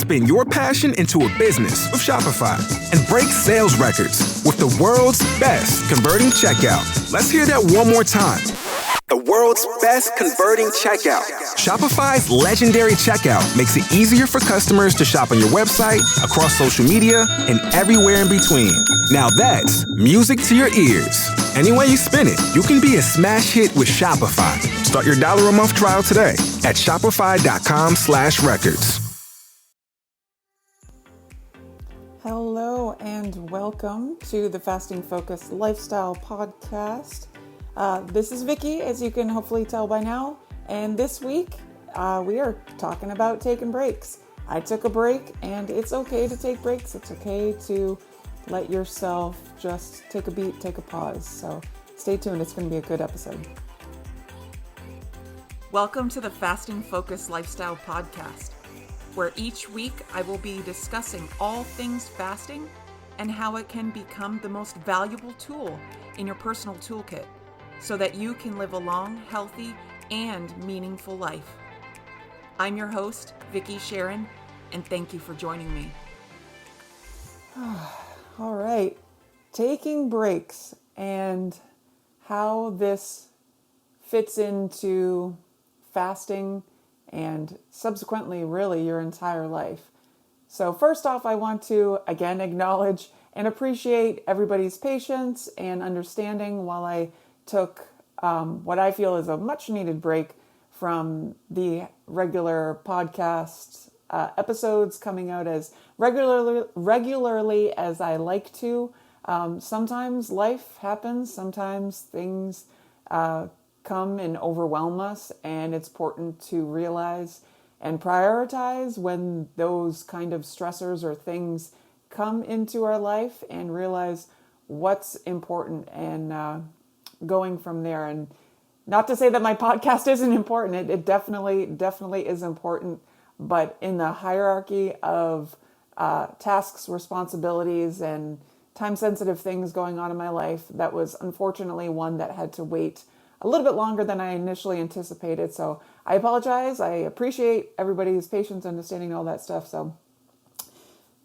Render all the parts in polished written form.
spin your passion into a business with Shopify and break sales records with the world's best converting checkout. Let's hear that one more time. The world's best converting checkout. Shopify's legendary checkout makes it easier for customers to shop on your website, across social media, and everywhere in between. Now that's music to your ears. Any way you spin it, you can be a smash hit with Shopify. Start your $1 a month trial today at shopify.com/records. Hello and welcome to the Fasting Focused Lifestyle Podcast. This is Vicky, as you can hopefully tell by now, and this week we are talking about taking breaks. I took a break, and it's okay to take breaks. It's okay to let yourself just take a beat, take a pause. So stay tuned, it's going to be a good episode. Welcome to the Fasting Focused Lifestyle Podcast, where each week I will be discussing all things fasting and how it can become the most valuable tool in your personal toolkit, so that you can live a long, healthy, and meaningful life. I'm your host, Vicky Sharon, and thank you for joining me. All right, taking breaks and how this fits into fasting and subsequently really your entire life. So first off, I want to again acknowledge and appreciate everybody's patience and understanding while I took what I feel is a much needed break from the regular podcast episodes coming out as regularly as I like to. Sometimes life happens, sometimes things come and overwhelm us, and it's important to realize and prioritize when those kind of stressors or things come into our life and realize what's important and going from there. And not to say that my podcast isn't important. It definitely is important. But in the hierarchy of tasks, responsibilities, and time-sensitive things going on in my life, that was unfortunately one that had to wait a little bit longer than I initially anticipated. So I apologize. I appreciate everybody's patience, understanding all that stuff. So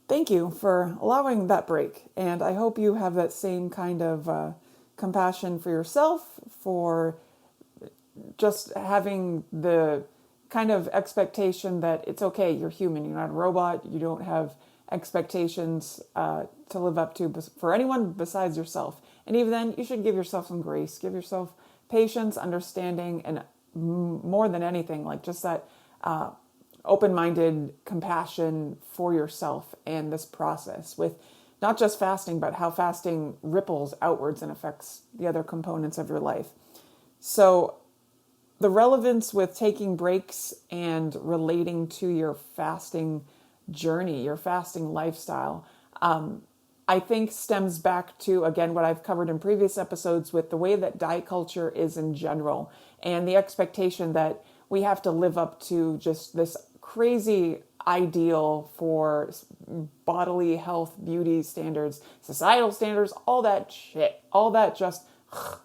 thank you for allowing that break. And I hope you have that same kind of compassion for yourself, for just having the kind of expectation that it's okay, you're human, you're not a robot, you don't have expectations to live up to for anyone besides yourself. And even then, you should give yourself some grace, give yourself patience, understanding, and more than anything, like just that open-minded compassion for yourself and this process with not just fasting, but how fasting ripples outwards and affects the other components of your life. So the relevance with taking breaks and relating to your fasting journey, your fasting lifestyle, I think stems back to, again, what I've covered in previous episodes with the way that diet culture is in general and the expectation that we have to live up to just this crazy ideal for bodily health, beauty standards, societal standards, all that shit, all that just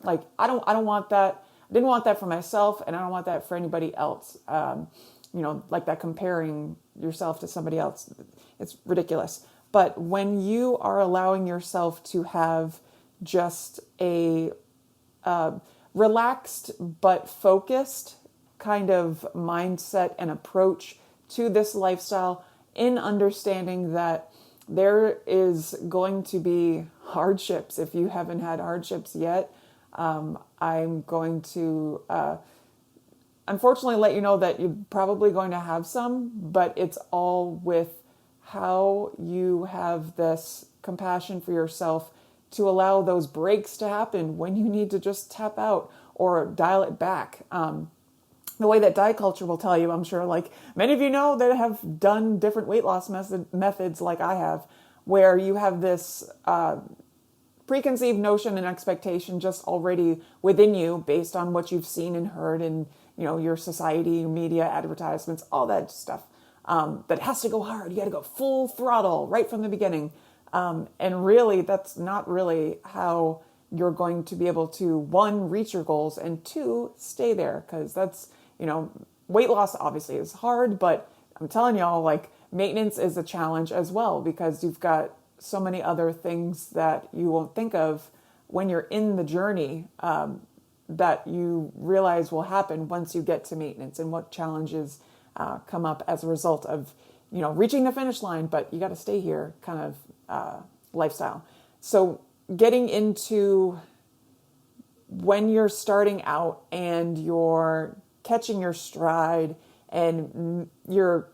like, I don't want that. I didn't want that for myself, and I don't want that for anybody else. Like that comparing yourself to somebody else. It's ridiculous. But when you are allowing yourself to have just a relaxed but focused kind of mindset and approach to this lifestyle, in understanding that there is going to be hardships. If you haven't had hardships yet, I'm going to unfortunately let you know that you're probably going to have some, but it's all with how you have this compassion for yourself to allow those breaks to happen when you need to just tap out or dial it back. The way that diet culture will tell you, I'm sure, like many of you know that have done different weight loss methods like I have, where you have this preconceived notion and expectation just already within you based on what you've seen and heard in, your society, media, advertisements, all that stuff. That has to go hard. You got to go full throttle right from the beginning. And really, that's not really how you're going to be able to, one, reach your goals, and two, stay there. Because that's, weight loss obviously is hard, but I'm telling y'all, like, maintenance is a challenge as well, because you've got so many other things that you won't think of when you're in the journey, that you realize will happen once you get to maintenance, and what challenges come up as a result of, reaching the finish line, but you got to stay here kind of lifestyle. So getting into when you're starting out and you're catching your stride and you're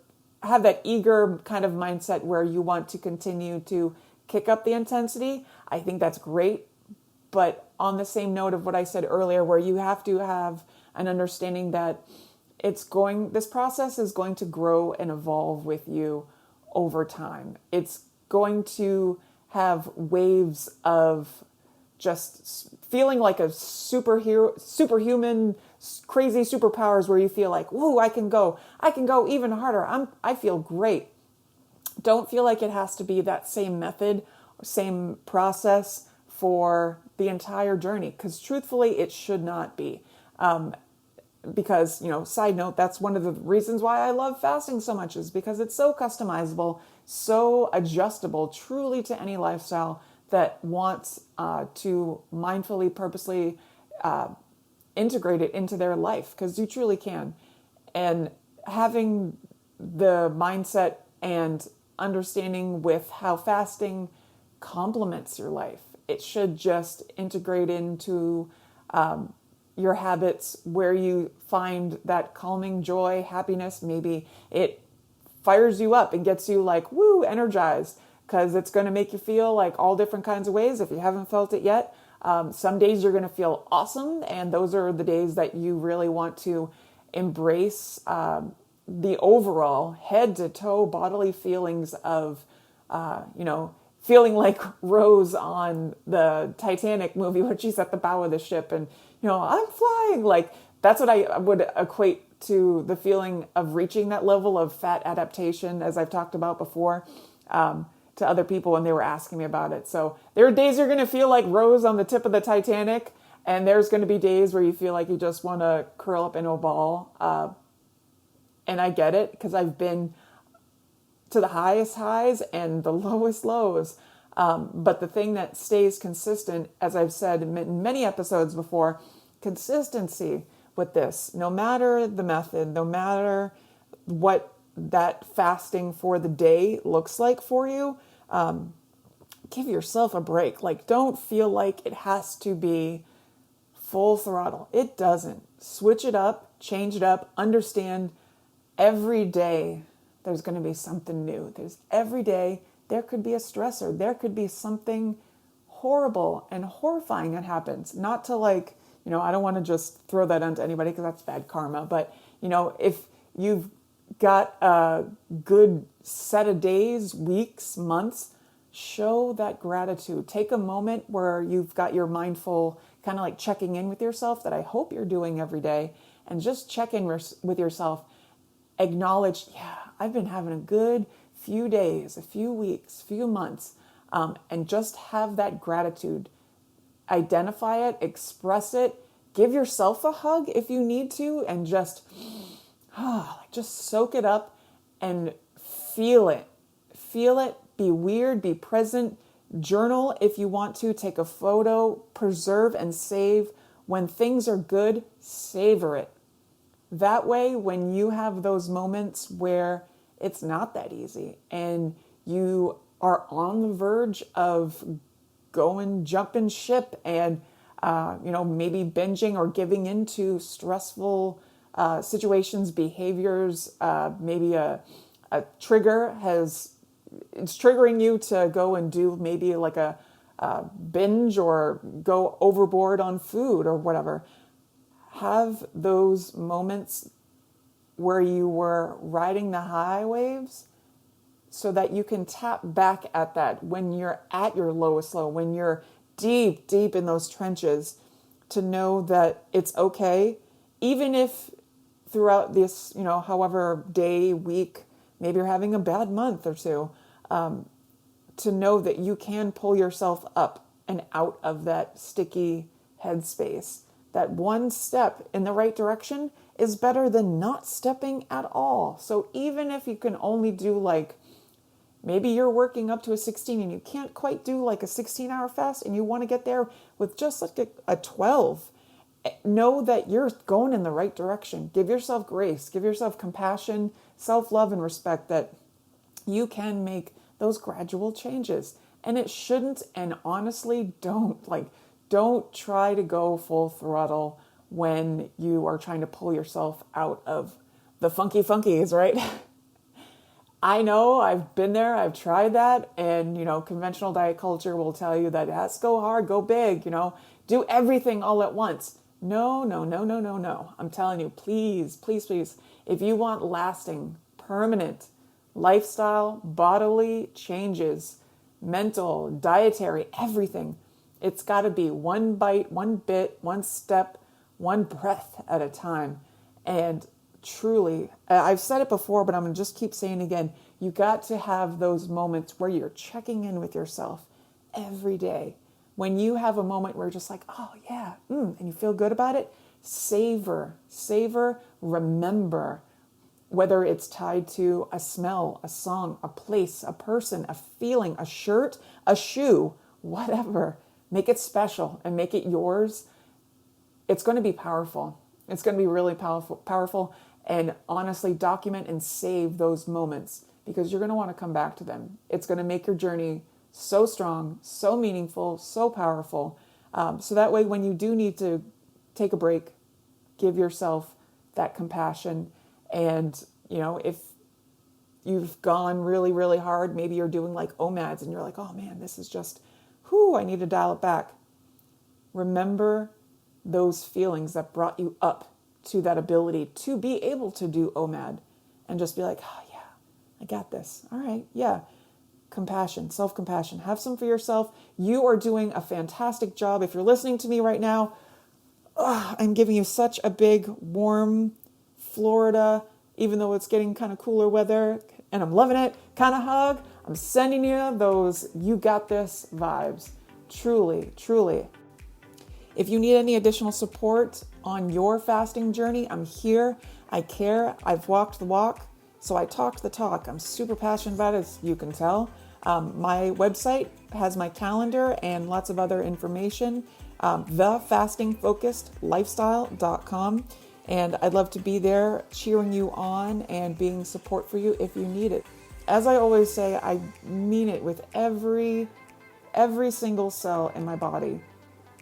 have that eager kind of mindset where you want to continue to kick up the intensity, I think that's great. But on the same note of what I said earlier, where you have to have an understanding that this process is going to grow and evolve with you over time. It's going to have waves of just feeling like a superhuman, crazy superpowers where you feel like, whoa, I can go even harder. I feel great. Don't feel like it has to be that same method, same process for the entire journey, because truthfully, it should not be. Because, side note, that's one of the reasons why I love fasting so much, is because it's so customizable, so adjustable, truly to any lifestyle that wants to mindfully, purposely integrate it into their life, because you truly can. And having the mindset and understanding with how fasting complements your life, it should just integrate into your habits where you find that calming joy, happiness. Maybe it fires you up and gets you like, woo, energized, because it's going to make you feel like all different kinds of ways if you haven't felt it yet. Some days you're going to feel awesome, and those are the days that you really want to embrace the overall head to toe bodily feelings of, feeling like Rose on the Titanic movie when she's at the bow of the ship and, I'm flying. Like, that's what I would equate to the feeling of reaching that level of fat adaptation, as I've talked about before, to other people when they were asking me about it. So there are days you're going to feel like Rose on the tip of the Titanic, and there's going to be days where you feel like you just want to curl up in a ball. And I get it, because I've been to the highest highs and the lowest lows. But the thing that stays consistent, as I've said in many episodes before, consistency with this, no matter the method, no matter what that fasting for the day looks like for you, give yourself a break. Like, don't feel like it has to be full throttle. It doesn't. Switch it up, change it up, understand every day there's going to be something new. Every day there could be a stressor. There could be something horrible and horrifying that happens. Not to I don't want to just throw that onto anybody because that's bad karma. But, if you've got a good set of days, weeks, months, show that gratitude. Take a moment where you've got your mindful kind of like checking in with yourself that I hope you're doing every day, and just check in with yourself. Acknowledge, I've been having a good few days, a few weeks, few months, and just have that gratitude. Identify it, express it, give yourself a hug if you need to, and just soak it up and feel it. Feel it, be weird, be present, journal if you want to, take a photo, preserve and save. When things are good, savor it. That way, when you have those moments where it's not that easy and you are on the verge of jumping ship and, maybe binging or giving into stressful situations, behaviors, maybe a trigger it's triggering you to go and do maybe like a binge or go overboard on food or whatever. Have those moments where you were riding the high waves so that you can tap back at that when you're at your lowest low, when you're deep, deep in those trenches, to know that it's okay. Even if throughout this, however day, week, maybe you're having a bad month or two, to know that you can pull yourself up and out of that sticky headspace. That one step in the right direction is better than not stepping at all. So even if you can only do like, maybe you're working up to a 16 and you can't quite do like a 16-hour fast and you want to get there with just like a 12, know that you're going in the right direction. Give yourself grace, give yourself compassion, self-love, and respect that you can make those gradual changes. And it shouldn't, and honestly, don't try to go full throttle when you are trying to pull yourself out of the funkies, right? I know, I've been there, I've tried that, and conventional diet culture will tell you that let's go hard, go big, do everything all at once. No. I'm telling you, please, if you want lasting, permanent lifestyle, bodily changes, mental, dietary, everything, it's got to be one bite, one bit, one step, one breath at a time. And truly, I've said it before, but I'm going to just keep saying it again. You got to have those moments where you're checking in with yourself every day. When you have a moment where you're just like, oh yeah, and you feel good about it, savor, remember, whether it's tied to a smell, a song, a place, a person, a feeling, a shirt, a shoe, whatever. Make it special and make it yours. It's going to be powerful. It's going to be really powerful. And honestly, document and save those moments because you're going to want to come back to them. It's going to make your journey so strong, so meaningful, so powerful. So that way, when you do need to take a break, give yourself that compassion. And, if you've gone really, really hard, maybe you're doing like OMADs and you're like, oh man, this is just, I need to dial it back. Remember those feelings that brought you up to that ability to be able to do OMAD and just be like, oh yeah, I got this. All right. Yeah. Compassion, self-compassion, have some for yourself. You are doing a fantastic job. If you're listening to me right now, I'm giving you such a big, warm Florida, even though it's getting kind of cooler weather and I'm loving it, kind of hug. I'm sending you those you got this vibes. Truly. If you need any additional support on your fasting journey, I'm here. I care. I've walked the walk, so I talk the talk. I'm super passionate about it, as you can tell. My website has my calendar and lots of other information, thefastingfocusedlifestyle.com. And I'd love to be there cheering you on and being support for you if you need it. As I always say, I mean it with every single cell in my body.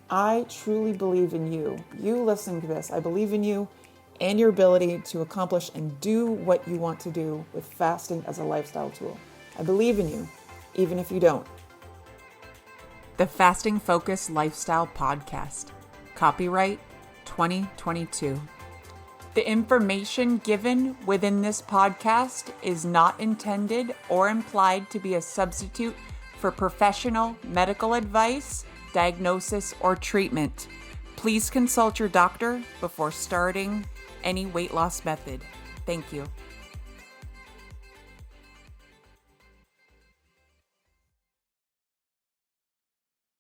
I truly believe in you. You listening to this, I believe in you and your ability to accomplish and do what you want to do with fasting as a lifestyle tool. I believe in you, even if you don't. The Fasting Focused Lifestyle Podcast. Copyright 2022. The information given within this podcast is not intended or implied to be a substitute for professional medical advice, diagnosis, or treatment. Please consult your doctor before starting any weight loss method. Thank you.